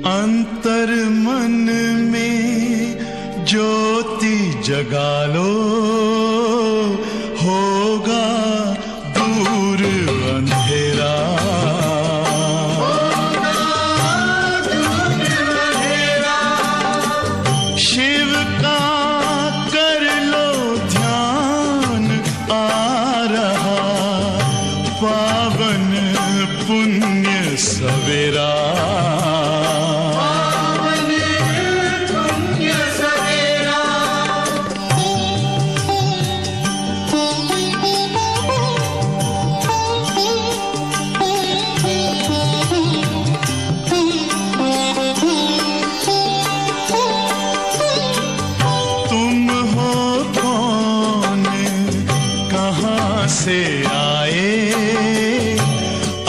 अंतर मन में ज्योति जगा लो, होगा दूर अंधेरा। शिव का कर लो ध्यान, आ रहा पावन पुण्य सवेरा। से आए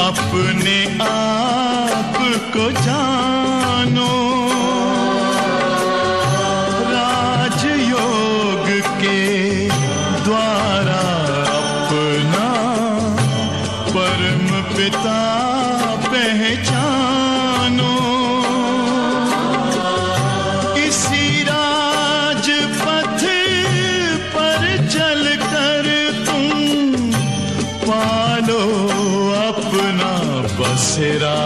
अपने आप को जानो, राजयोग के द्वारा अपना परम पिता पहचानो। इसी राजपथ पर चलकर पालो अपना बसेरा।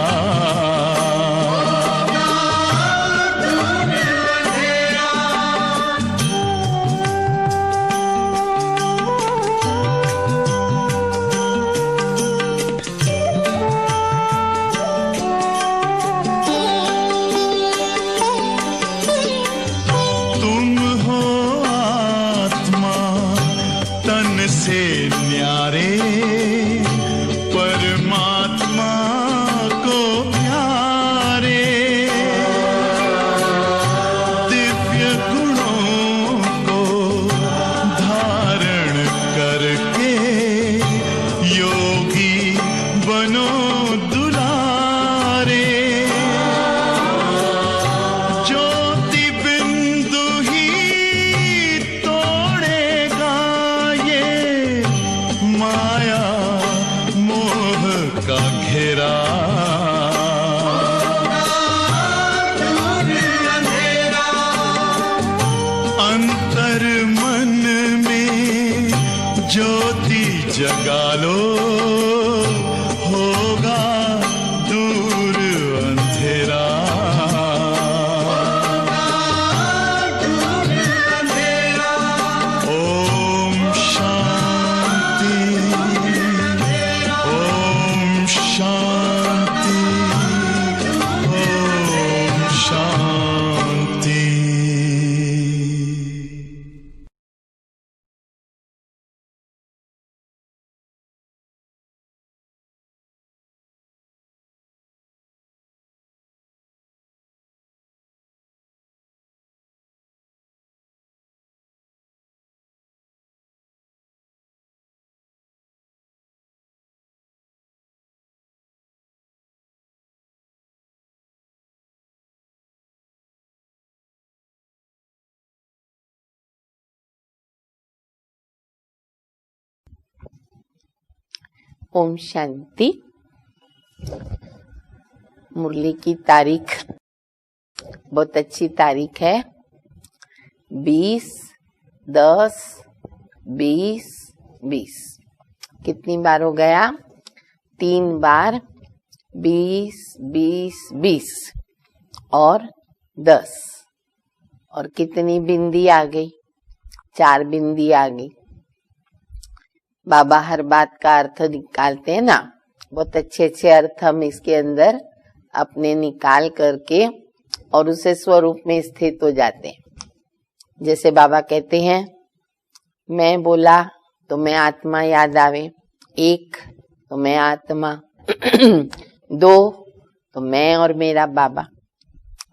तुम हो आत्मा तन से न्यारे, परमात्मा को प्यारे। दिव्य गुणों को धारण करके योगी बनो दुलारे। ज्योति बिंदु ही तोड़ेगा ये माया का घेरा। अंतर मन में ज्योति जगा लो, होगा दूर अंधेरा। ओम शांति, शांति, ओम शांति। ओम शांति। मुरली की तारीख बहुत अच्छी तारीख है, 20/10/2020। कितनी बार हो गया? 3 बार 20/20/20 और 10। और कितनी बिंदी आ गई? 4 बिंदी आ गई। बाबा हर बात का अर्थ निकालते हैं ना, बहुत अच्छे अच्छे अर्थ हम इसके अंदर अपने निकाल करके और उसे स्वरूप में स्थित हो जाते हैं। जैसे बाबा कहते हैं, मैं बोला तो मैं आत्मा याद आवे, 1 तो मैं आत्मा, 2 तो मैं और मेरा बाबा।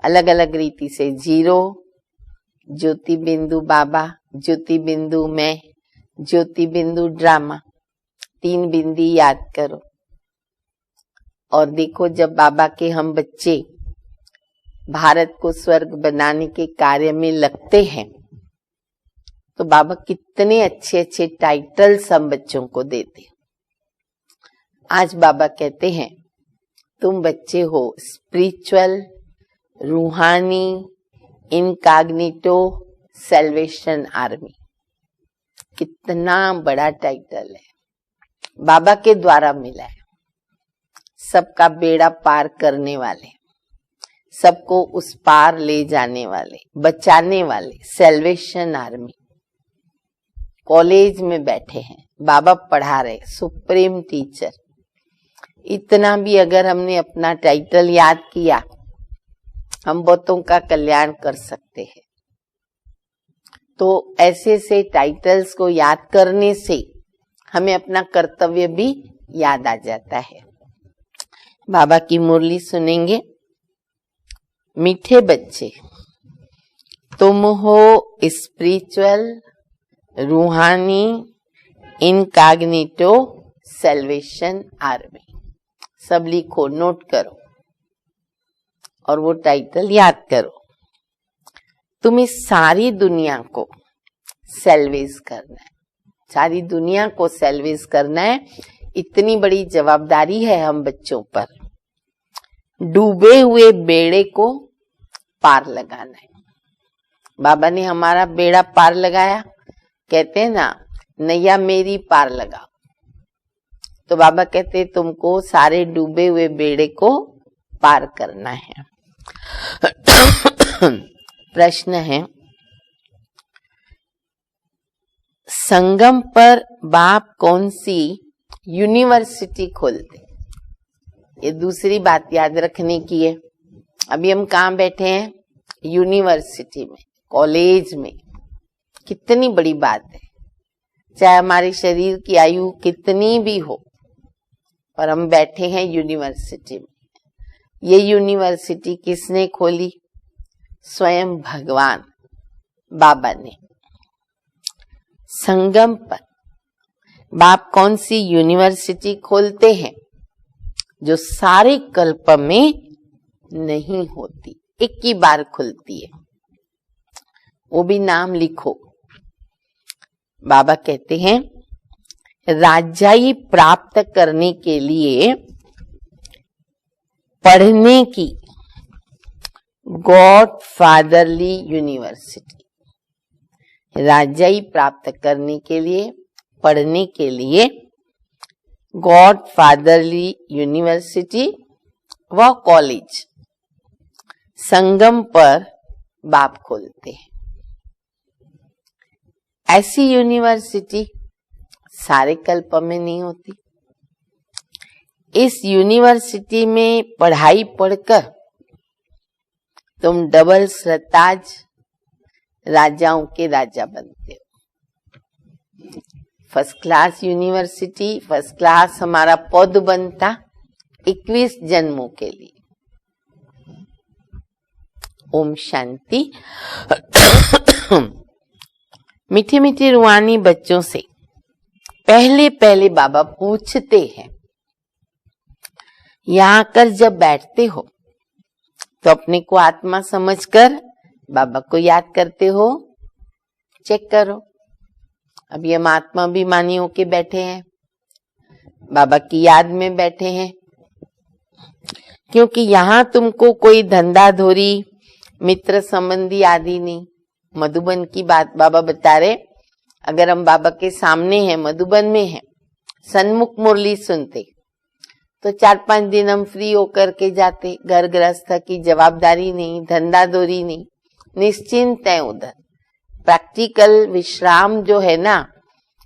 अलग अलग रीति से 0 ज्योति बिंदु बाबा, ज्योति बिंदु मैं, ज्योति बिंदु ड्रामा, 3 बिंदी याद करो। और देखो, जब बाबा के हम बच्चे भारत को स्वर्ग बनाने के कार्य में लगते हैं तो बाबा कितने अच्छे अच्छे टाइटल्स हम बच्चों को देते। आज बाबा कहते हैं, तुम बच्चे हो स्पिरिचुअल रूहानी इनकॉग्निटो सैल्वेशन आर्मी। कितना बड़ा टाइटल है, बाबा के द्वारा मिला है। सबका बेड़ा पार करने वाले, सबको उस पार ले जाने वाले, बचाने वाले, सैल्वेशन आर्मी। कॉलेज में बैठे हैं, बाबा पढ़ा रहे, सुप्रीम टीचर। इतना भी अगर हमने अपना टाइटल याद किया, हम बहुतों का कल्याण कर सकते हैं। तो ऐसे से टाइटल्स को याद करने से हमें अपना कर्तव्य भी याद आ जाता है। बाबा की मुरली सुनेंगे। मीठे बच्चे, तुम हो स्पिरिचुअल, रूहानी, इनकॉग्निटो सैल्वेशन आर्मी। सब लिखो, नोट करो और वो टाइटल याद करो। तुम इस सारी दुनिया को सैल्वेज करना है, सारी दुनिया को सैल्वेज करना है। इतनी बड़ी जवाबदारी है हम बच्चों पर। डूबे हुए बेड़े को पार लगाना है। बाबा ने हमारा बेड़ा पार लगाया। कहते हैं ना, नैया मेरी पार लगाओ। तो बाबा कहते तुमको सारे डूबे हुए बेड़े को पार करना है। प्रश्न है, संगम पर बाप कौन सी यूनिवर्सिटी खोलते? ये दूसरी बात याद रखने की है। अभी हम कहाँ बैठे हैं? यूनिवर्सिटी में, कॉलेज में। कितनी बड़ी बात है। चाहे हमारे शरीर की आयु कितनी भी हो, पर हम बैठे हैं यूनिवर्सिटी में। ये यूनिवर्सिटी किसने खोली? स्वयं भगवान बाबा ने। संगम पर बाप कौन सी यूनिवर्सिटी खोलते हैं जो सारे कल्प में नहीं होती, एक ही बार खुलती है। वो भी नाम लिखो। बाबा कहते हैं राजाई प्राप्त करने के लिए पढ़ने की गॉड फादरली यूनिवर्सिटी। राजाई प्राप्त करने के लिए, पढ़ने के लिए गॉड फादरली यूनिवर्सिटी व कॉलेज संगम पर बाप खोलते हैं। ऐसी यूनिवर्सिटी सारे कल्प में नहीं होती। इस यूनिवर्सिटी में पढ़ाई पढ़कर तुम डबल सरताज राजाओं के राजा बनते हो। First class university, first class हमारा पद बनता 21 जन्मों के लिए। ओम शांति। मीठे मीठे रूहानी बच्चों से पहले पहले बाबा पूछते हैं, यहाँ आकर जब बैठते हो तो अपने को आत्मा समझकर बाबा को याद करते हो? चेक करो। अभी हम आत्मा अभिमानी होके बैठे हैं, बाबा की याद में बैठे हैं। क्योंकि यहाँ तुमको कोई धंधा धोरी, मित्र संबंधी आदि नहीं। मधुबन की बात बाबा बता रहे, अगर हम बाबा के सामने हैं, मधुबन में हैं, सन्मुख मुरली सुनते, तो 4-5 दिन हम फ्री होकर के जाते। घर गृहस्थ की जवाबदारी नहीं, धंधा दोरी नहीं, निश्चिंत है उधर। प्रैक्टिकल विश्राम जो है ना,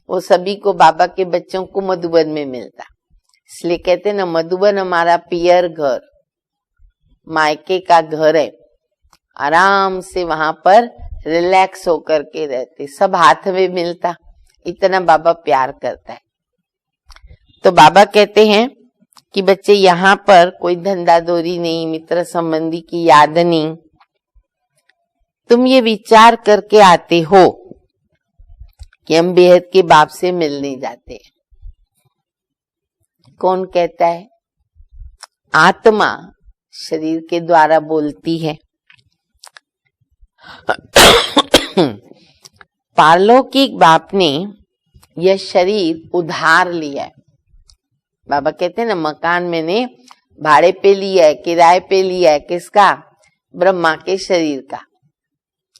वो सभी को, बाबा के बच्चों को मधुबन में मिलता। इसलिए कहते ना, मधुबन हमारा पियर घर, मायके का घर है। आराम से वहां पर रिलैक्स होकर के रहते, सब हाथ में मिलता। इतना बाबा प्यार करता है। तो बाबा कहते हैं कि बच्चे यहाँ पर कोई धंधा दोरी नहीं, मित्र संबंधी की याद नहीं। तुम ये विचार करके आते हो कि हम बेहद के बाप से मिलने जाते हैं। कौन कहता है? आत्मा शरीर के द्वारा बोलती है। पारलौकिक बाप ने यह शरीर उधार लिया है। बाबा कहते हैं ना, मकान मैंने भाड़े पे लिया है, किराए पे लिया है। किसका? ब्रह्मा के शरीर का,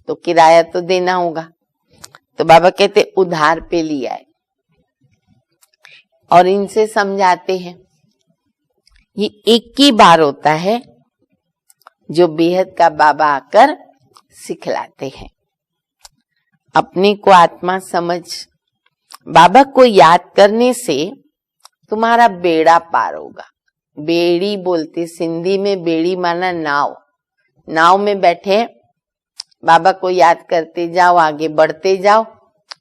तो किराया तो देना होगा। तो बाबा कहते उधार पे लिया है, और इनसे समझाते हैं। ये एक ही बार होता है जो बेहद का बाबा आकर सिखलाते हैं। अपने को आत्मा समझ, बाबा को याद करने से तुम्हारा बेड़ा पार होगा। बेड़ी बोलते सिंधी में, बेड़ी माना नाव। नाव में बैठे बाबा को याद करते जाओ, आगे बढ़ते जाओ,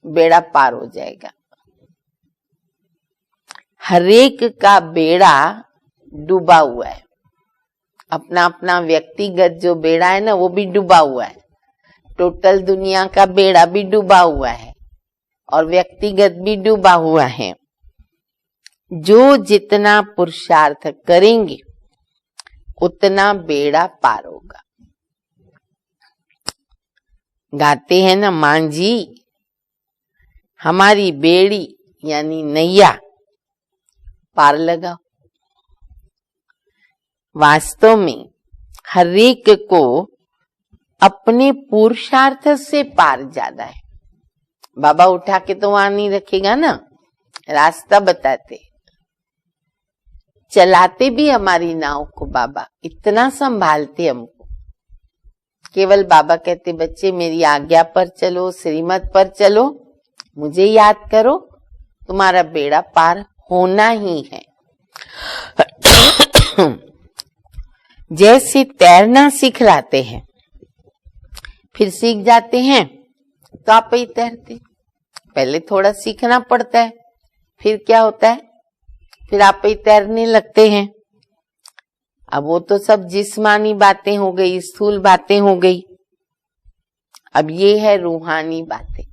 बेड़ा पार हो जाएगा। हरेक का बेड़ा डूबा हुआ है, अपना अपना व्यक्तिगत जो बेड़ा है ना वो भी डूबा हुआ है, टोटल दुनिया का बेड़ा भी डूबा हुआ है और व्यक्तिगत भी डूबा हुआ है। जो जितना पुरुषार्थ करेंगे उतना बेड़ा पार होगा। गाते हैं ना, मांझी हमारी बेड़ी यानी नैया पार लगाओ। वास्तव में हर एक को अपने पुरुषार्थ से पार ज्यादा है। बाबा उठा के तो वहां नहीं रखेगा ना, रास्ता बताते, चलाते भी हमारी नाव को बाबा, इतना संभालते हमको। केवल बाबा कहते बच्चे मेरी आज्ञा पर चलो, श्रीमत पर चलो, मुझे याद करो, तुम्हारा बेड़ा पार होना ही है। जैसे तैरना सिखलाते हैं, फिर सीख जाते हैं तो आप ही तैरते। पहले थोड़ा सीखना पड़ता है, फिर क्या होता है, फिर आप ही तैरने लगते हैं। अब वो तो सब जिस्मानी बातें हो गई, स्थूल बातें हो गई। अब ये है रूहानी बातें।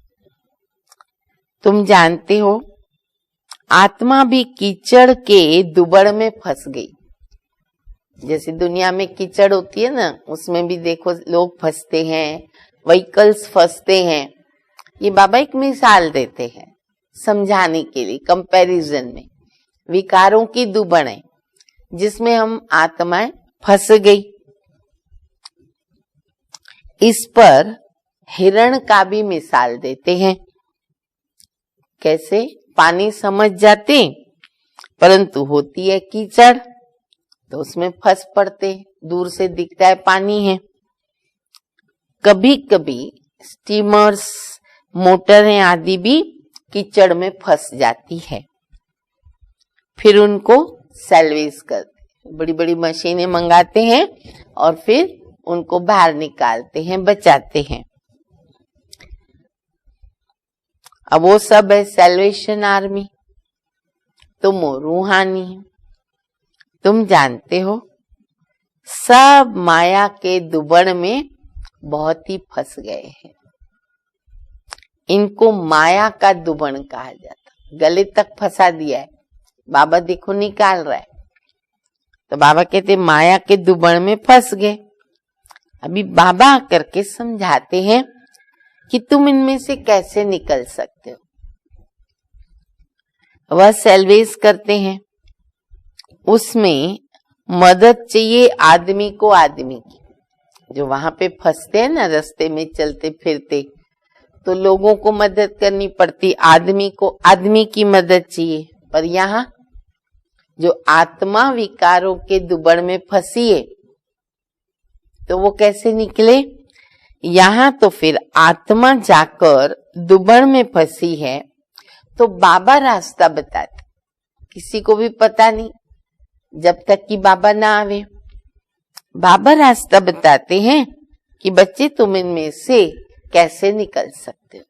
तुम जानते हो आत्मा भी कीचड़ के दुबड़ में फंस गई। जैसे दुनिया में कीचड़ होती है ना, उसमें भी देखो लोग फंसते हैं, व्हीकल्स फंसते हैं। ये बाबा एक मिसाल देते हैं समझाने के लिए, कंपैरिजन में। विकारों की दुबड़ है जिसमें हम आत्माएं फंस गई। इस पर हिरण का भी मिसाल देते हैं। कैसे? पानी समझ जाते परंतु होती है कीचड़, तो उसमें फंस पड़ते, दूर से दिखता है पानी है। कभी कभी स्टीमर्स, मोटरें आदि भी कीचड़ में फंस जाती है, फिर उनको सैल्वेज करते, बड़ी बड़ी मशीनें मंगाते हैं और फिर उनको बाहर निकालते हैं, बचाते हैं। अब वो सब है सैल्वेशन आर्मी। तुम रूहानी हो, तुम जानते हो सब माया के दुबड़ में बहुत ही फंस गए हैं। इनको माया का दुबड़ कहा जाता, गले तक फंसा दिया है। बाबा देखो निकाल रहा है, तो बाबा कहते माया के दुबड़ में फंस गए। अभी बाबा आकर के समझाते हैं कि तुम इनमें से कैसे निकल सकते हो। वह सैल्वेज करते हैं, उसमें मदद चाहिए आदमी को, आदमी की। जो वहां पे फंसते हैं ना रास्ते में चलते फिरते, तो लोगों को मदद करनी पड़ती, आदमी को आदमी की मदद चाहिए। पर यहाँ जो आत्मा विकारों के दुबड़ में फंसी है, तो वो कैसे निकले? यहाँ तो फिर आत्मा जाकर दुबड़ में फंसी है, तो बाबा रास्ता बताते। किसी को भी पता नहीं जब तक कि बाबा ना आवे। बाबा रास्ता बताते हैं कि बच्चे तुम इनमें से कैसे निकल सकते हो।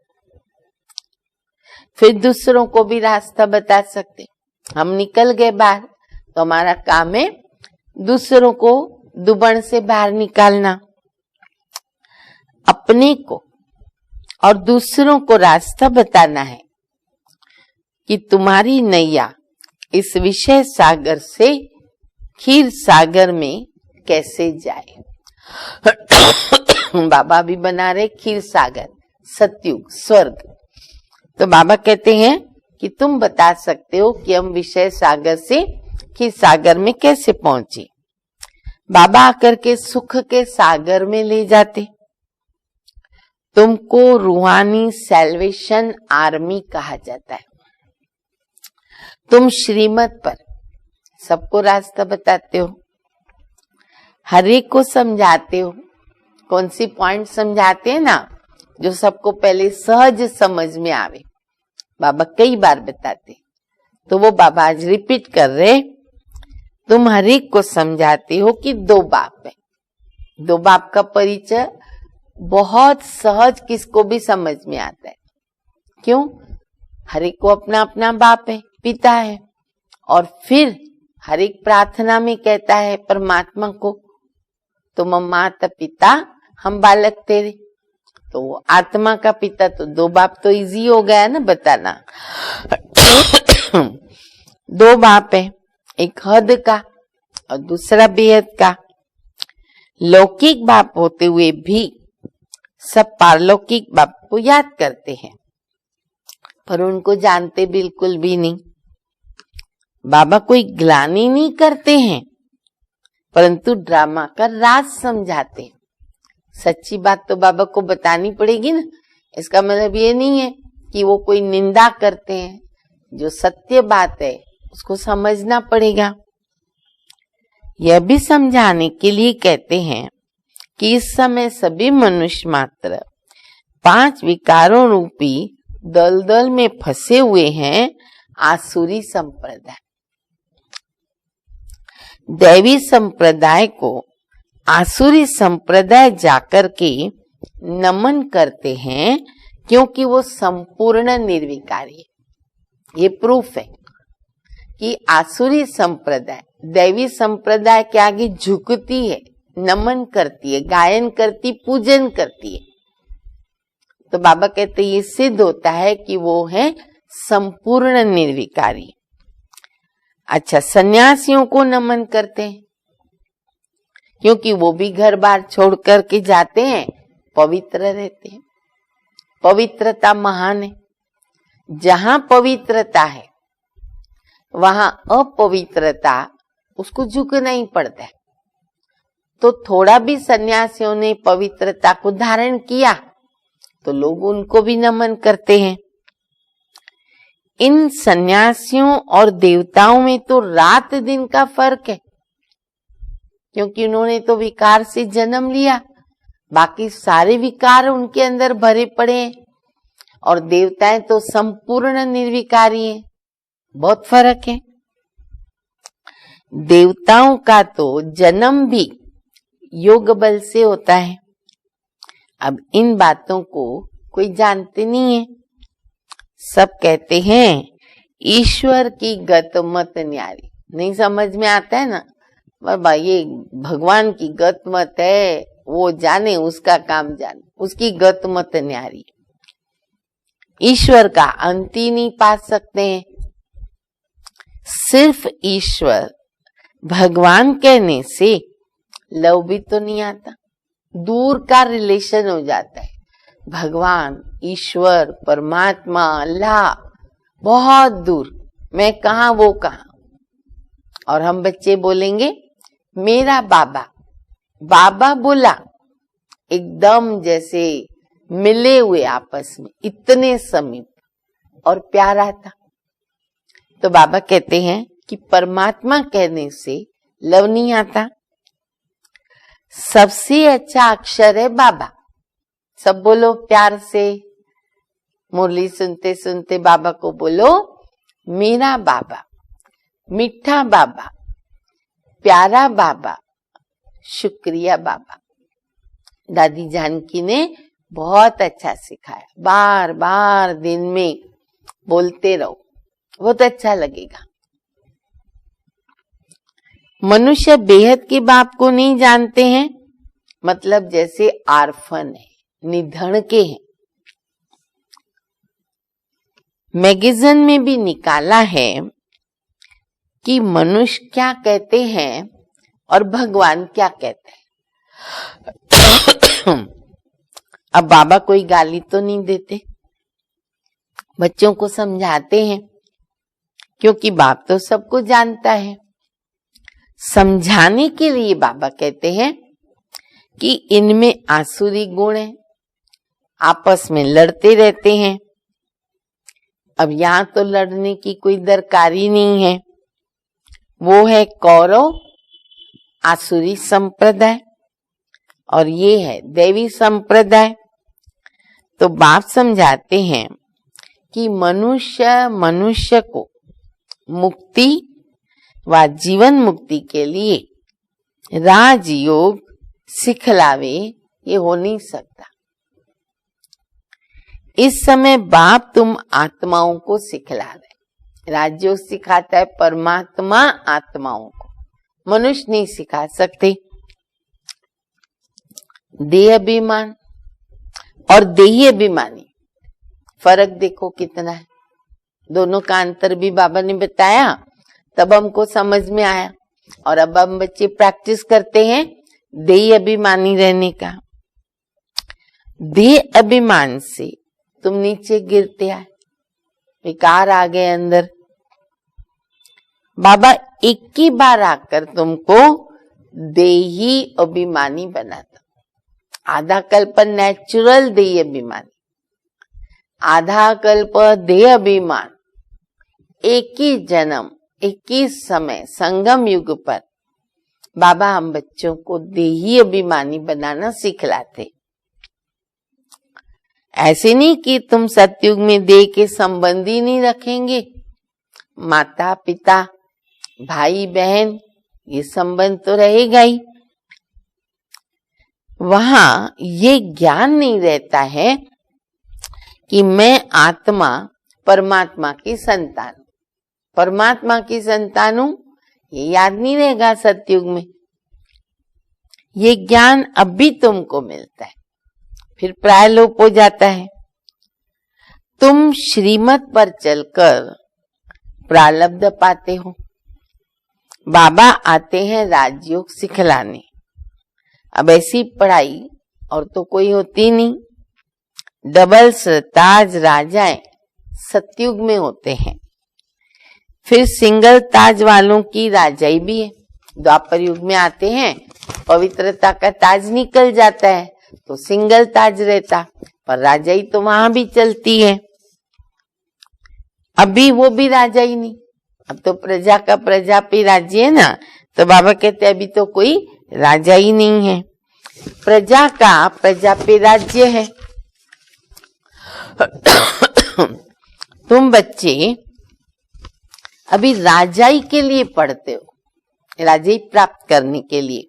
फिर दूसरों को भी रास्ता बता सकते। हम निकल गए बाहर, तो हमारा काम है दूसरों को दुबड़ से बाहर निकालना। अपने को और दूसरों को रास्ता बताना है कि तुम्हारी नैया इस विषय सागर से क्षीर सागर में कैसे जाए। बाबा भी बना रहे क्षीर सागर, सतयुग, स्वर्ग। तो बाबा कहते हैं कि तुम बता सकते हो कि हम विषय सागर से क्षीर सागर में कैसे पहुंचे। बाबा आकर के सुख के सागर में ले जाते। तुमको रूहानी सैल्वेशन आर्मी कहा जाता है। तुम श्रीमत पर सबको रास्ता बताते हो, हर एक को समझाते हो। कौन सी पॉइंट समझाते हैं ना, जो सबको पहले सहज समझ में आवे, बाबा कई बार बताते। तो वो बाबा आज रिपीट कर रहे, तुम हर एक को समझाते हो कि दो बाप है। दो बाप का परिचय बहुत सहज किसको भी समझ में आता है। क्यों? हर एक को अपना अपना बाप है, पिता है। और फिर हर एक प्रार्थना में कहता है परमात्मा को, तुम माता पिता हम बालक तेरे। तो आत्मा का पिता तो दो बाप तो इजी हो गया ना बताना। दो बाप है, एक हद का और दूसरा बेहद का। लौकिक बाप होते हुए भी सब पारलौकिक बाप को याद करते हैं, पर उनको जानते बिल्कुल भी नहीं। बाबा कोई ग्लानि नहीं करते हैं, परंतु ड्रामा का राज समझाते हैं। सच्ची बात तो बाबा को बतानी पड़ेगी ना। इसका मतलब ये नहीं है कि वो कोई निंदा करते हैं। जो सत्य बात है उसको समझना पड़ेगा। यह भी समझाने के लिए कहते हैं कि इस समय सभी मनुष्य मात्र 5 विकारों रूपी दलदल में फंसे हुए हैं। आसुरी संप्रदाय, दैवी संप्रदाय को आसुरी संप्रदाय जाकर के नमन करते हैं, क्योंकि वो संपूर्ण निर्विकारी है। ये प्रूफ है कि आसुरी संप्रदाय दैवी संप्रदाय के आगे झुकती है, नमन करती है, गायन करती, पूजन करती है। तो बाबा कहते ये सिद्ध होता है कि वो है संपूर्ण निर्विकारी। अच्छा, सन्यासियों को नमन करते हैं, क्योंकि वो भी घर बार छोड़ करके जाते हैं, पवित्र रहते हैं। पवित्रता महान है। जहां पवित्रता है वहां अपवित्रता उसको झुकना ही पड़ता है। तो थोड़ा भी सन्यासियों ने पवित्रता को धारण किया तो लोग उनको भी नमन करते हैं। इन सन्यासियों और देवताओं में तो रात दिन का फर्क है, क्योंकि उन्होंने तो विकार से जन्म लिया, बाकी सारे विकार उनके अंदर भरे पड़े हैं, और देवताएं तो संपूर्ण निर्विकारी हैं। बहुत फर्क है। देवताओं का तो जन्म भी योग बल से होता है। अब इन बातों को कोई जानते नहीं है। सब कहते हैं ईश्वर की गत मत न्यारी। नहीं समझ में आता है ना, बाबा ये भगवान की गत मत है, वो जाने, उसका काम जाने, उसकी गत मत न्यारी। ईश्वर का अंत ही नहीं पा सकते हैं। सिर्फ ईश्वर भगवान कहने से लव भी तो नहीं आता, दूर का रिलेशन हो जाता है। भगवान, ईश्वर, परमात्मा, अल्लाह बहुत दूर, मैं कहाँ वो कहाँ। और हम बच्चे बोलेंगे मेरा बाबा, बाबा बोला, एकदम जैसे मिले हुए आपस में, इतने समीप और प्यारा था। तो बाबा कहते हैं कि परमात्मा कहने से लव नहीं आता। सबसे अच्छा अक्षर है बाबा। सब बोलो प्यार से, मुरली सुनते सुनते बाबा को बोलो मेरा बाबा, मीठा बाबा, प्यारा बाबा, शुक्रिया बाबा। दादी जानकी ने बहुत अच्छा सिखाया। बार बार दिन में बोलते रहो, बहुत अच्छा लगेगा। मनुष्य बेहद के बाप को नहीं जानते हैं, मतलब जैसे आर्फन है, निधन के हैं। मैगजीन में भी निकाला है कि मनुष्य क्या कहते हैं और भगवान क्या कहते हैं। अब बाबा कोई गाली तो नहीं देते, बच्चों को समझाते हैं, क्योंकि बाप तो सबको जानता है। समझाने के लिए बाबा कहते हैं कि इनमें आसुरी गुण है, आपस में लड़ते रहते हैं। अब यहाँ तो लड़ने की कोई दरकार ही नहीं है। वो है कौरव आसुरी संप्रदाय और ये है देवी संप्रदाय। तो बाप समझाते हैं कि मनुष्य को मुक्ति व जीवन मुक्ति के लिए राजयोग सिखलावे, ये हो नहीं सकता। इस समय बाप तुम आत्माओं को सिखला रहे। राजयोग सिखाता है परमात्मा आत्माओं को, मनुष्य नहीं सिखा सकते। देह अभिमान और देही अभिमानी, फर्क देखो कितना है। दोनों का अंतर भी बाबा ने बताया, तब हमको समझ में आया। और अब हम बच्चे प्रैक्टिस करते हैं देही अभिमानी रहने का। देह अभिमान से तुम नीचे गिरते आए, विकार आ गए अंदर। बाबा एक ही बार आकर तुमको देही अभिमानी बनाता। आधा कल्प नेचुरल देह अभिमानी, आधा कल्प देह अभिमान। एक ही जन्म, एक ही समय, संगम युग पर बाबा हम बच्चों को देही अभिमानी बनाना सिखलाते। ऐसे नहीं कि तुम सतयुग में देह के संबंध ही नहीं रखेंगे। माता पिता भाई बहन ये संबंध तो रहेगा ही। वहां ये ज्ञान नहीं रहता है कि मैं आत्मा परमात्मा की संतान, परमात्मा की संतान हूं, ये याद नहीं रहेगा सतयुग में। ये ज्ञान अब भी तुमको मिलता है, फिर प्रायलोप हो जाता है। तुम श्रीमत पर चलकर प्रारब्ध पाते हो। बाबा आते हैं राजयोग सिखलाने। अब ऐसी पढ़ाई और तो कोई होती नहीं। डबल ताज राजाएं सतयुग में होते हैं, फिर सिंगल ताज वालों की राजाई भी है। द्वापर युग में आते हैं, पवित्रता का ताज निकल जाता है तो सिंगल ताज रहता, पर राजाई तो वहां भी चलती है। अभी वो भी राजाई नहीं, अब तो प्रजा का प्रजापति राज्य है ना। तो बाबा कहते अभी तो कोई राजा ही नहीं है, प्रजा का प्रजापति राज्य है। तुम बच्चे अभी राजाई के लिए पढ़ते हो, राजाई प्राप्त करने के लिए।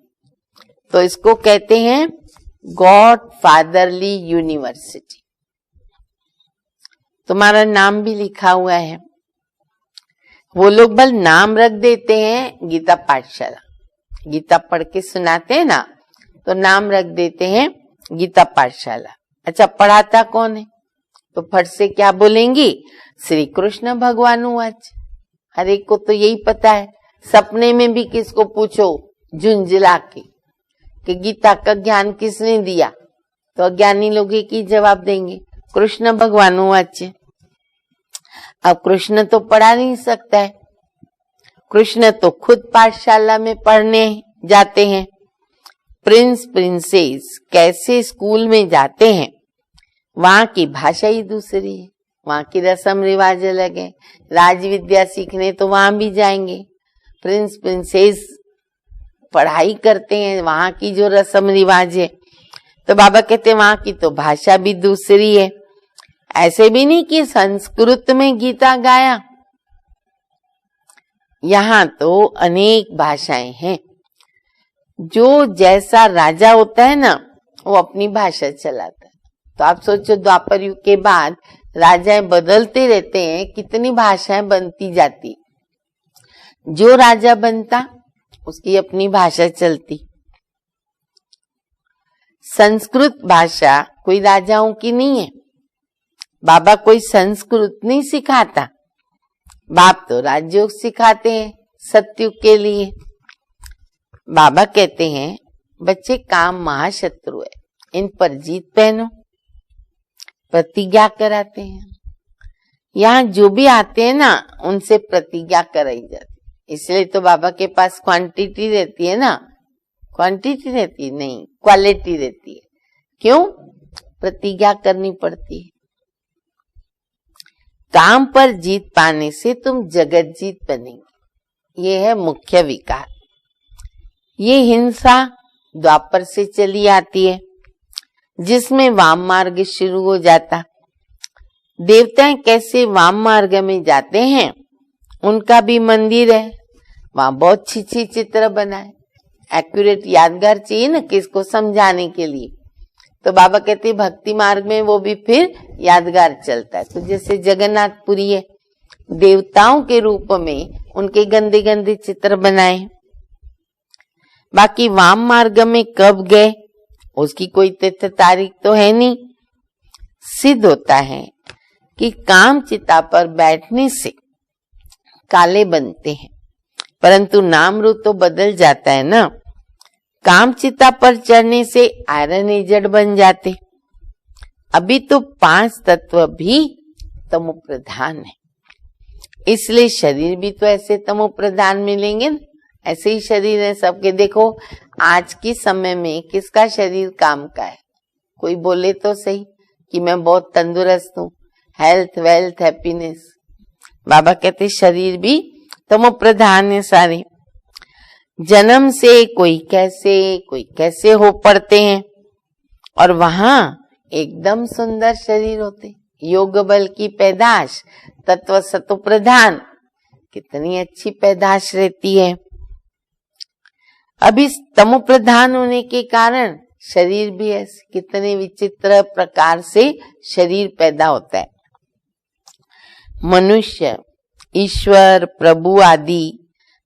तो इसको कहते हैं गॉड फादरली यूनिवर्सिटी। तुम्हारा नाम भी लिखा हुआ है। वो लोग बल नाम रख देते हैं गीता पाठशाला, गीता पढ़ के सुनाते हैं ना, तो नाम रख देते हैं गीता पाठशाला। अच्छा पढ़ाता कौन है? तो फट से क्या बोलेंगी? श्री कृष्ण भगवान वाच। हर एक को तो यही पता है। सपने में भी किसको पूछो झुंझला के कि गीता का ज्ञान किसने दिया, तो अज्ञानी लोग एक ही जवाब देंगे, कृष्ण भगवान वाच। अब कृष्ण तो पढ़ा नहीं सकता है, कृष्ण तो खुद पाठशाला में पढ़ने जाते हैं। प्रिंस प्रिंसेस कैसे स्कूल में जाते हैं, वहां की भाषा ही दूसरी है, वहां की रस्म रिवाज अलग है। राज विद्या सीखने तो वहां भी जाएंगे। प्रिंस प्रिंसेस पढ़ाई करते हैं, वहां की जो रस्म रिवाज है। तो बाबा कहते हैं वहां की तो भाषा भी दूसरी है। ऐसे भी नहीं कि संस्कृत में गीता गाया, यहाँ तो अनेक भाषाएं हैं। जो जैसा राजा होता है ना, वो अपनी भाषा चलाता है। तो आप सोचो द्वापर युग के बाद राजाएं बदलते रहते हैं, कितनी भाषाएं बनती जाती। जो राजा बनता उसकी अपनी भाषा चलती। संस्कृत भाषा कोई राजाओं की नहीं है। बाबा कोई संस्कृत नहीं सिखाता, बाप तो राजयोग सिखाते हैं सतयुग के लिए। बाबा कहते हैं बच्चे काम महाशत्रु है, इन पर जीत पहनो, प्रतिज्ञा कराते हैं। यहाँ जो भी आते हैं ना, उनसे प्रतिज्ञा कराई जाती। इसलिए तो बाबा के पास क्वांटिटी रहती है ना, क्वांटिटी रहती है नहीं, क्वालिटी रहती है। क्यों? प्रतिज्ञा करनी पड़ती है। काम पर जीत पाने से तुम जगत जीत बनेंगे, ये है मुख्य विकार। ये हिंसा द्वापर से चली आती है, जिसमें वाम मार्ग शुरू हो जाता। देवता कैसे वाम मार्ग में जाते हैं, उनका भी मंदिर है, वहां बहुत अच्छी चित्र बनाए। एक्यूरेट यादगार चाहिए ना किसको समझाने के लिए, तो बाबा कहते भक्ति मार्ग में वो भी फिर यादगार चलता है। तो जैसे जगन्नाथपुरी है, देवताओं के रूप में उनके गंदे गंदे चित्र बनाए। बाकी वाम मार्ग में कब गए उसकी कोई तिथि तारीख तो है नहीं। सिद्ध होता है कि काम चिता पर बैठने से काले बनते हैं, परंतु नाम रूप तो बदल जाता है ना। काम चिता पर चढ़ने से आयरन एजेड बन जाते। अभी तो 5 तत्व भी तमो प्रधान है, इसलिए शरीर भी तो ऐसे तमो प्रधान मिलेंगे ना। ऐसे ही शरीर है सबके। देखो आज के समय में किसका शरीर काम का है? कोई बोले तो सही कि मैं बहुत तंदुरुस्त हूँ, हेल्थ वेल्थ हैप्पीनेस। बाबा कहते शरीर भी तमो प्रधान है सारे। जन्म से कोई कैसे हो पड़ते हैं, और वहां एकदम सुंदर शरीर होते। योग बल की पैदाश, तत्व सतो प्रधान, कितनी अच्छी पैदाश रहती है। अभी तमो प्रधान होने के कारण शरीर भी ऐसे कितने विचित्र प्रकार से शरीर पैदा होता है। मनुष्य, ईश्वर, प्रभु आदि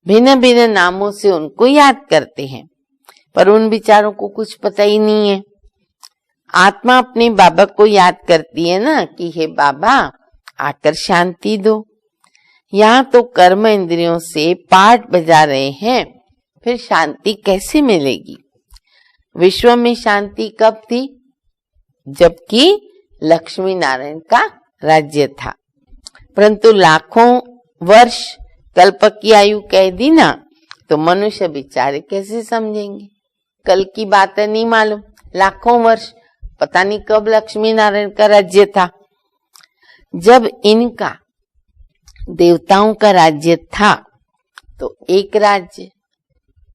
भिन्न भिन्न नामों से उनको याद करते हैं, पर उन विचारों को कुछ पता ही नहीं है। आत्मा अपने बाबा को याद करती है ना कि हे बाबा आकर शांति दो। यहाँ तो कर्म इंद्रियों से पाठ बजा रहे हैं, फिर शांति कैसे मिलेगी? विश्व में शांति कब थी? जबकि लक्ष्मी नारायण का राज्य था। परंतु लाखों वर्ष कल्प की आयु कह दी ना, तो मनुष्य बेचारे कैसे समझेंगे? कल की बात है, नहीं मालूम, लाखों वर्ष, पता नहीं कब लक्ष्मी नारायण का राज्य था। जब इनका देवताओं का राज्य था तो एक राज्य,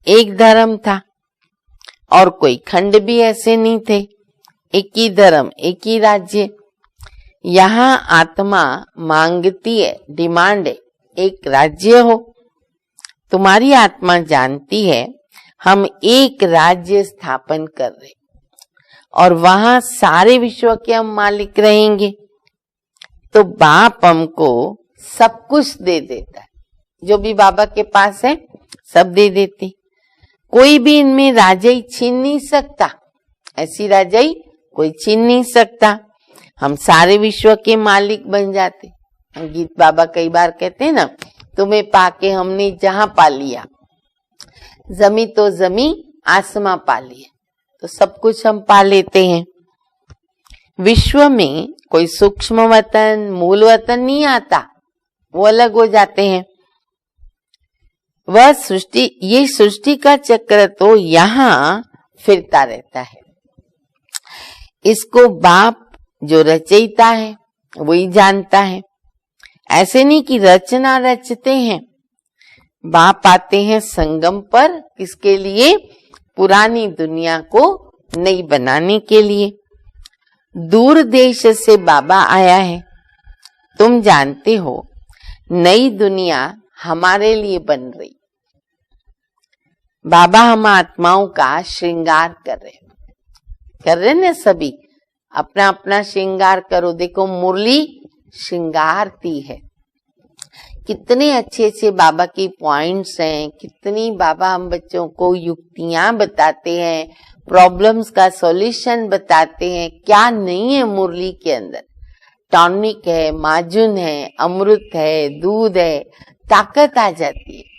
एक धर्म था, और कोई खंड भी ऐसे नहीं थे। एक ही धर्म, एक ही राज्य। यहाँ आत्मा मांगती है, डिमांड है, एक राज्य हो। तुम्हारी आत्मा जानती है हम एक राज्य स्थापन कर रहे, और वहां सारे विश्व के हम मालिक रहेंगे। तो बाप हमको सब कुछ दे देता है, जो भी बाबा के पास है सब दे देते। कोई भी इनमें राजाई छीन नहीं सकता, ऐसी राजाई कोई छीन नहीं सकता। हम सारे विश्व के मालिक बन जाते। गीत बाबा कई बार कहते हैं ना, तुम्हें पाके हमने जहां पा लिया, जमी तो जमी आसमां पा लिया, तो सब कुछ हम पा लेते हैं। विश्व में कोई सूक्ष्म वतन, मूल वतन नहीं आता, वो अलग हो जाते हैं। वह सृष्टि, ये सृष्टि का चक्र तो यहाँ फिरता रहता है। इसको बाप जो रचयिता है वही जानता है। ऐसे नहीं कि रचना रचते हैं। बाप आते हैं संगम पर, किसके लिए? पुरानी दुनिया को नई बनाने के लिए। दूर देश से बाबा आया है। तुम जानते हो नई दुनिया हमारे लिए बन रही। बाबा हम आत्माओं का श्रृंगार कर रहे ना, सभी अपना अपना श्रृंगार करो। देखो मुरली श्रृंगारती है। कितने अच्छे अच्छे बाबा की पॉइंट्स हैं, कितनी बाबा हम बच्चों को युक्तियां बताते हैं, प्रॉब्लम्स का सॉल्यूशन बताते हैं। क्या नहीं है मुरली के अंदर? टॉनिक है, माजुन है, अमृत है, दूध है, ताकत आ जाती है।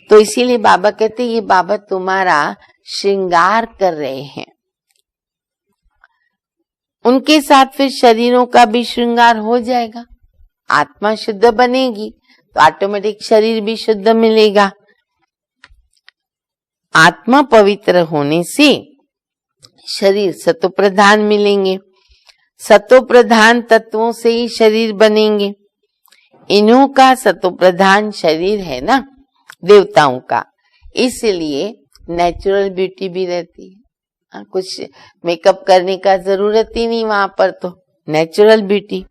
तो इसीलिए बाबा कहते ये बाबा तुम्हारा श्रृंगार कर रहे हैं। उनके साथ फिर शरीरों का भी श्रृंगार हो जाएगा, आत्मा शुद्ध बनेगी, तो ऑटोमेटिक शरीर भी शुद्ध मिलेगा। आत्मा पवित्र होने से शरीर सतो प्रधान मिलेंगे, सतो प्रधान तत्वों से ही शरीर बनेंगे। इन्हों का सतो प्रधान शरीर है ना देवताओं का, इसलिए नेचुरल ब्यूटी भी रहती है। कुछ मेकअप करने का जरूरत ही नहीं वहां पर, तो नेचुरल ब्यूटी।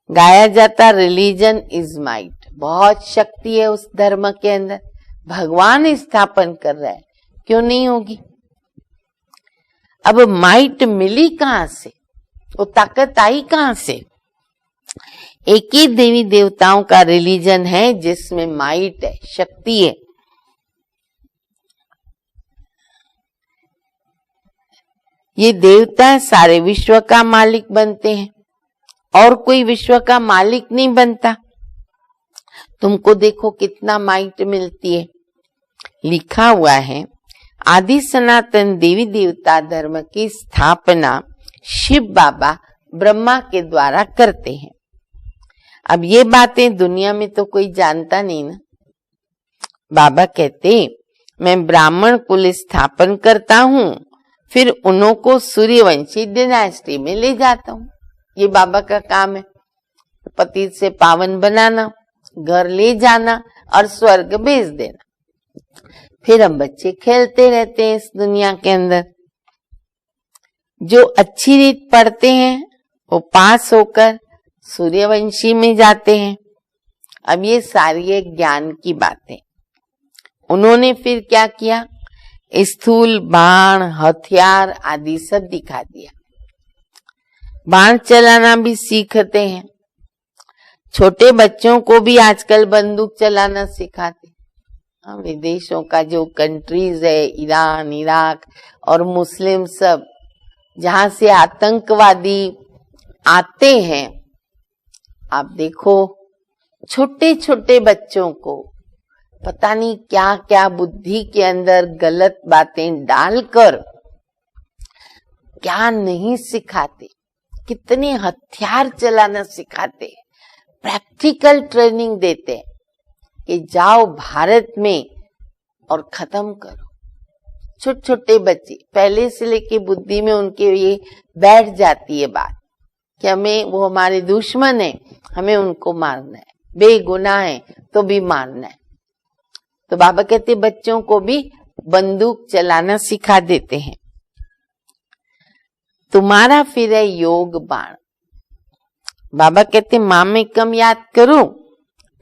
गाया जाता रिलीजन इज माइट, बहुत शक्ति है उस धर्म के अंदर, भगवान स्थापन कर रहा है, क्यों नहीं होगी। अब माइट मिली कहां से, वो ताकत आई कहां से। एक ही देवी देवताओं का रिलीजन है जिसमें माइट है, शक्ति है। ये देवता सारे विश्व का मालिक बनते हैं, और कोई विश्व का मालिक नहीं बनता। तुमको देखो कितना माइट मिलती है। लिखा हुआ है आदि सनातन देवी देवता धर्म की स्थापना शिव बाबा ब्रह्मा के द्वारा करते हैं। अब ये बातें दुनिया में तो कोई जानता नहीं ना। बाबा कहते मैं ब्राह्मण कुल स्थापन करता हूँ, फिर उन्हों को सूर्यवंशी डिनास्टी में ले जाता हूँ। ये बाबा का काम है, पति से पावन बनाना, घर ले जाना और स्वर्ग भेज देना। फिर हम बच्चे खेलते रहते हैं इस दुनिया के अंदर। जो अच्छी रीत पढ़ते हैं वो पास होकर सूर्यवंशी में जाते हैं। अब ये सारी एक ज्ञान की बातें। उन्होंने फिर क्या किया, स्थूल बाण हथियार आदि सब दिखा दिया। बाण चलाना भी सीखते हैं। छोटे बच्चों को भी आजकल बंदूक चलाना सिखाते। विदेशों का जो कंट्रीज है, ईरान इराक और मुस्लिम सब, जहां से आतंकवादी आते हैं, आप देखो छोटे छोटे बच्चों को पता नहीं क्या क्या बुद्धि के अंदर गलत बातें डालकर क्या नहीं सिखाते, कितने हथियार चलाना सिखाते, प्रैक्टिकल ट्रेनिंग देते कि जाओ भारत में और खत्म करो। छोटे छोटे बच्चे पहले से लेके बुद्धि में उनके ये बैठ जाती है बात कि हमें वो हमारे दुश्मन है, हमें उनको मारना है, बेगुनाह है तो भी मारना है। तो बाबा कहते बच्चों को भी बंदूक चलाना सिखा देते हैं। तुम्हारा फिर है योग बाण। बाबा कहते मामेकम याद करो,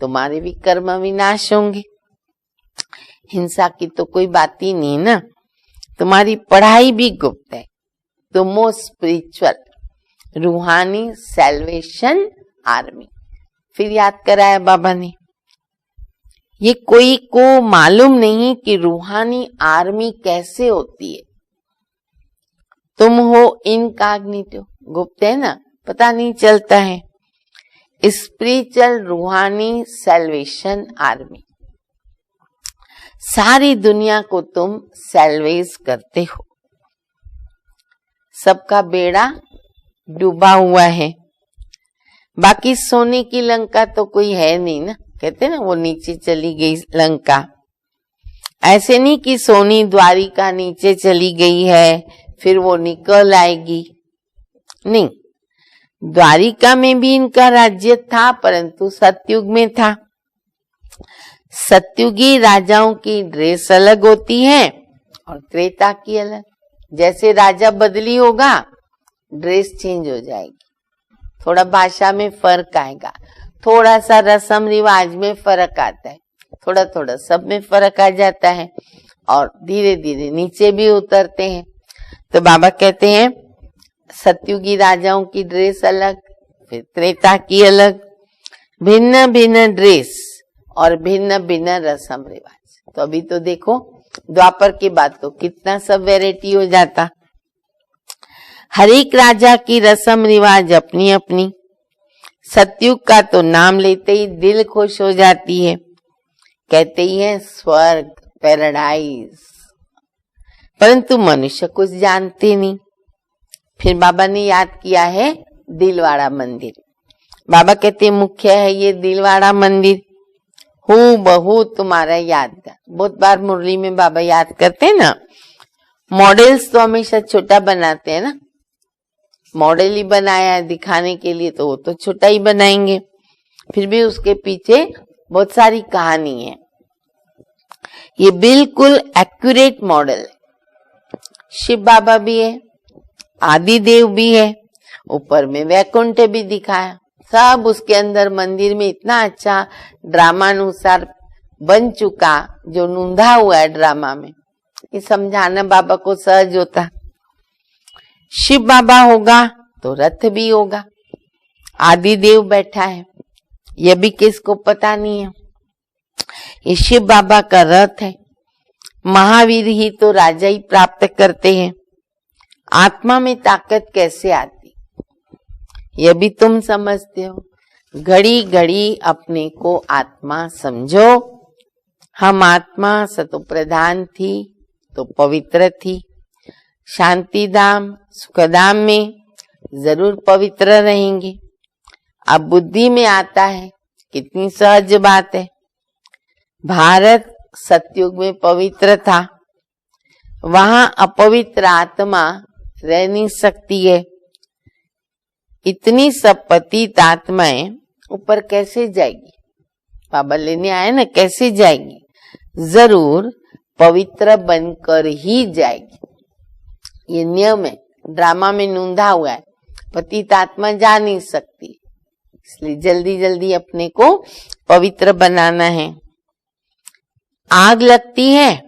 तुम्हारे भी कर्म विनाश होंगे। हिंसा की तो कोई बात ही नहीं ना। तुम्हारी पढ़ाई भी गुप्त है। तुम स्पिरिचुअल रूहानी सैल्वेशन आर्मी। फिर याद कराया बाबा ने। ये कोई को मालूम नहीं कि रूहानी आर्मी कैसे होती है। तुम हो इनकॉग्निटो, गुप्त है ना, पता नहीं चलता है। स्पिरिचुअल रूहानी सैल्वेशन आर्मी, सारी दुनिया को तुम सैल्वेज करते हो। सबका बेड़ा डूबा हुआ है। बाकी सोने की लंका तो कोई है नहीं ना, कहते ना वो नीचे चली गई लंका। ऐसे नहीं कि सोनी द्वारिका नीचे चली गई है फिर वो निकल आएगी, नहीं। द्वारिका में भी इनका राज्य था, परंतु सतयुग में था। सतयुगी राजाओं की ड्रेस अलग होती है और त्रेता की अलग। जैसे राजा बदली होगा ड्रेस चेंज हो जाएगी, थोड़ा भाषा में फर्क आएगा, थोड़ा सा रस्म रिवाज में फर्क आता है, थोड़ा थोड़ा सब में फर्क आ जाता है और धीरे धीरे नीचे भी उतरते हैं। तो बाबा कहते हैं सतयुगी राजाओं की ड्रेस अलग, फिर त्रेता की अलग, भिन्न भिन्न ड्रेस और भिन्न भिन्न रस्म रिवाज। तो अभी तो देखो द्वापर के बाद तो कितना सब वैरायटी हो जाता। हर एक राजा की रस्म रिवाज अपनी अपनी। सतयुग का तो नाम लेते ही दिल खुश हो जाती है, कहते ही है स्वर्ग पैराडाइज, परंतु मनुष्य कुछ जानते नहीं। फिर बाबा ने याद किया है दिलवाड़ा मंदिर। बाबा कहते मुख्य है ये दिलवाड़ा मंदिर। हूबहू तुम्हारा यादगार। बहुत बार मुरली में बाबा याद करते हैं ना, मॉडल्स तो हमेशा छोटा बनाते हैं ना, मॉडल ही बनाया है दिखाने के लिए तो वो तो छोटा ही बनाएंगे, फिर भी उसके पीछे बहुत सारी कहानी है। ये बिल्कुल एक्यूरेट मॉडल है। शिव बाबा भी है, आदि देव भी है, ऊपर में वैकुंठ भी दिखाया, सब उसके अंदर मंदिर में इतना अच्छा ड्रामानुसार बन चुका, जो नूंधा हुआ है ड्रामा में, ये समझाना बाबा को सहज होता। शिव बाबा होगा तो रथ भी होगा, आदि देव बैठा है, यह भी किसको पता नहीं है। ये शिव बाबा का रथ है। महावीर ही तो राजा ही प्राप्त करते हैं। आत्मा में ताकत कैसे आती, यह भी तुम समझते हो। घड़ी घड़ी अपने को आत्मा समझो। हम आत्मा सतो प्रधान थी तो पवित्र थी, शांति धाम सुखधाम में जरूर पवित्र रहेंगे। अब बुद्धि में आता है, कितनी सहज बात है। भारत सतयुग में पवित्र था, वहां अपवित्र आत्मा रह नहीं सकती है। इतनी सब पतित आत्माएं ऊपर कैसे जाएगी, बाबा लेने आए ना, कैसे जाएगी? जरूर पवित्र बनकर ही जाएगी। ये नियम है, ड्रामा में नूंधा हुआ है, पतित आत्मा जा नहीं सकती, इसलिए जल्दी जल्दी अपने को पवित्र बनाना है। आग लगती है,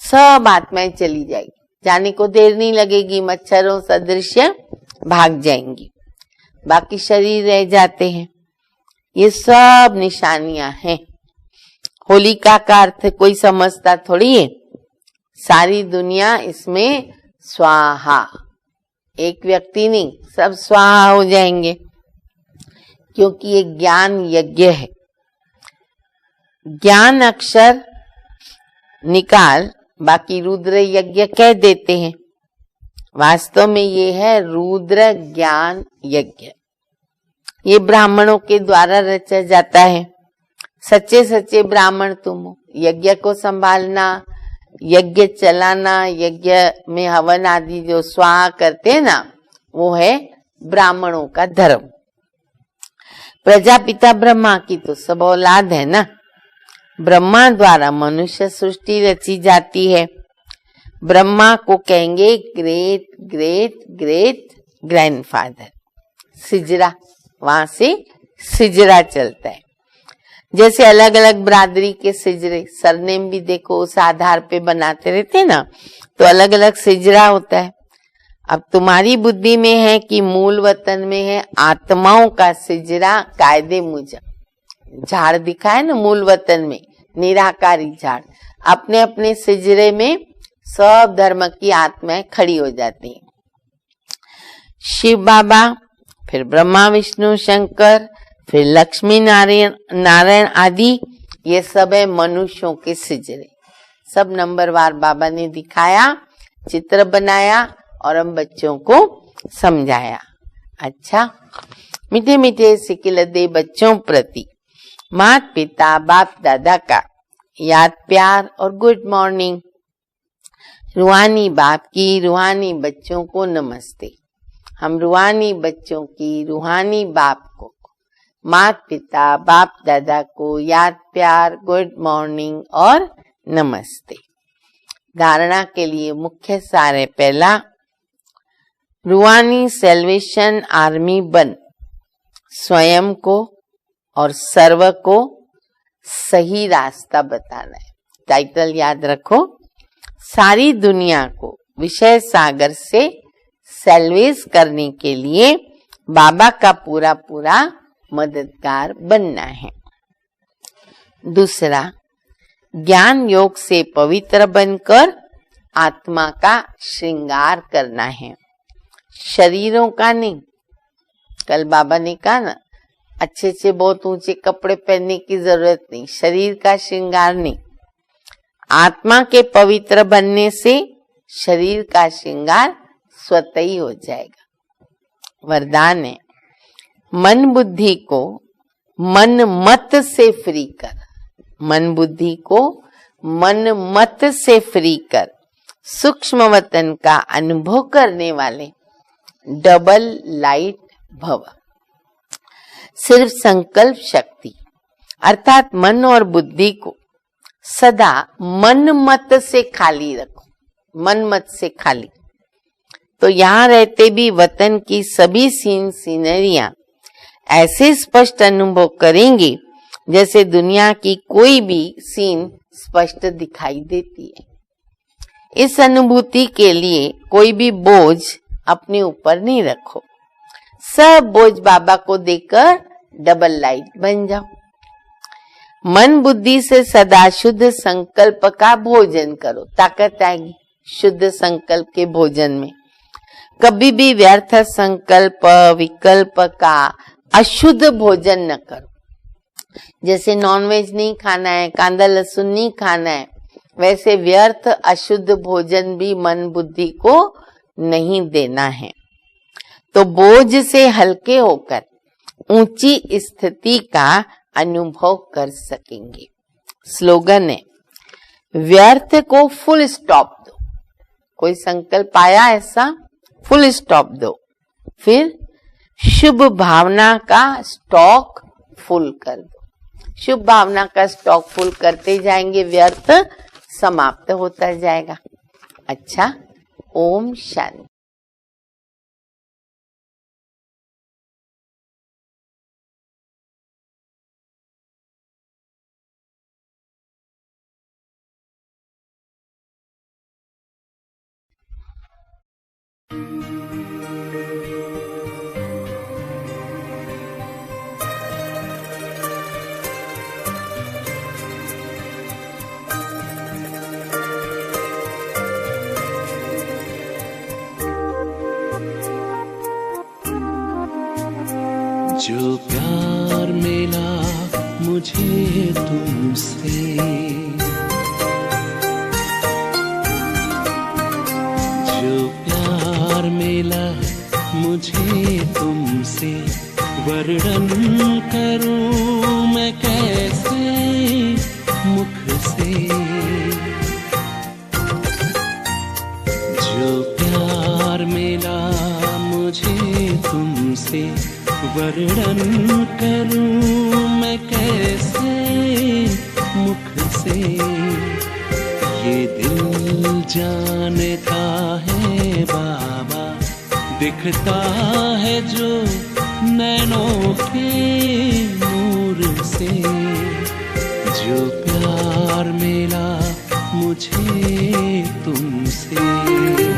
सब आत्माएं चली जाएगी, जाने को देर नहीं लगेगी, मच्छरों सदृश भाग जाएंगी, बाकी शरीर रह जाते हैं। ये सब निशानियां हैं। होलिका का अर्थ कोई समझता थोड़ी है, सारी दुनिया इसमें स्वाहा, एक व्यक्ति नहीं, सब स्वाहा हो जाएंगे, क्योंकि ये ज्ञान यज्ञ है। ज्ञान अक्षर निकाल, बाकी रुद्र यज्ञ कह देते हैं, वास्तव में ये है रुद्र ज्ञान यज्ञ। ये ब्राह्मणों के द्वारा रचा जाता है। सच्चे सच्चे ब्राह्मण तुम हो, यज्ञ को संभालना, यज्ञ चलाना, यज्ञ में हवन आदि जो स्वाहा करते हैं ना, वो है ब्राह्मणों का धर्म। प्रजापिता ब्रह्मा की तो सब औलाद है ना, ब्रह्मा द्वारा मनुष्य सृष्टि रची जाती है। ब्रह्मा को कहेंगे ग्रेट ग्रेट ग्रेट ग्रैंडफादर। सिजरा, वहां से सिजरा चलता है। जैसे अलग अलग बरादरी के सिजरे, सरनेम भी देखो उस आधार पे बनाते रहते ना, तो अलग अलग सिजरा होता है। अब तुम्हारी बुद्धि में है कि मूल वतन में है आत्माओं का सिजरा कायदे मुजब। झाड़ दिखा है ना मूल वतन में, निराकारी झाड़, अपने अपने सिजरे में सब धर्म की आत्माएं खड़ी हो जाती हैं। शिव बाबा, फिर ब्रह्मा विष्णु शंकर, फिर लक्ष्मी नारायण आदि, ये सब है मनुष्यों के सिजरे। सब नंबरवार बाबा ने दिखाया, चित्र बनाया और हम बच्चों को समझाया। अच्छा, मीठे मीठे सिकिल दे बच्चों प्रति माता पिता बाप दादा का याद प्यार और गुड मॉर्निंग। रूहानी बाप की रूहानी बच्चों को नमस्ते। हम रूहानी बच्चों की रूहानी बाप को, माता पिता बाप दादा को याद प्यार गुड मॉर्निंग और नमस्ते। धारणा के लिए मुख्य सार है, पहला, रूहानी सेल्वेशन आर्मी बन, स्वयं को और सर्व को सही रास्ता बताना है। टाइटल याद रखो, सारी दुनिया को विषय सागर से सेल्वेज करने के लिए बाबा का पूरा पूरा मददगार बनना है। दूसरा, ज्ञान योग से पवित्र बनकर आत्मा का श्रृंगार करना है, शरीरों का नहीं। कल बाबा ने कहा ना, अच्छे अच्छे बहुत ऊंचे कपड़े पहनने की जरूरत नहीं, शरीर का श्रृंगार नहीं। आत्मा के पवित्र बनने से शरीर का श्रृंगार स्वतः ही हो जाएगा। वरदान है, मन बुद्धि को मन मत से फ्री कर। मन बुद्धि को मन मत से फ्री कर सूक्ष्म वतन का अनुभव करने वाले डबल लाइट भव। सिर्फ संकल्प शक्ति अर्थात मन और बुद्धि को सदा मन मत से खाली रखो, मन मत से खाली। तो यहाँ रहते भी वतन की सभी सीन सीनरियां ऐसे स्पष्ट अनुभव करेंगे जैसे दुनिया की कोई भी सीन स्पष्ट दिखाई देती है। इस अनुभूति के लिए कोई भी बोझ अपने ऊपर नहीं रखो, सब बोझ बाबा को देकर डबल लाइट बन जाओ। मन बुद्धि से सदा शुद्ध संकल्प का भोजन करो, ताकत आएगी शुद्ध संकल्प के भोजन में। कभी भी व्यर्थ संकल्प विकल्प का अशुद्ध भोजन न करो। जैसे नॉनवेज नहीं खाना है, कांदा लहसुन नहीं खाना है, वैसे व्यर्थ अशुद्ध भोजन भी मन बुद्धि को नहीं देना है। तो बोझ से हल्के होकर ऊंची स्थिति का अनुभव कर सकेंगे। स्लोगन है, व्यर्थ को फुल स्टॉप दो। कोई संकल्प आया ऐसा, फुल स्टॉप दो। फिर शुभ भावना का स्टॉक फुल कर दो। शुभ भावना का स्टॉक फुल करते जाएंगे, व्यर्थ समाप्त होता जाएगा। अच्छा, ओम शांति। जो प्यार मिला मुझे तुमसे, जो प्यार मिला मुझे तुमसे, वर्णन करूं मैं कैसे मुख से। जो प्यार मिला मुझे तुमसे, वर्णन करूं मैं कैसे मुख से। ये दिल जानता है बाबा, दिखता है जो नैनों के नूर से। जो प्यार मिला मुझे तुमसे।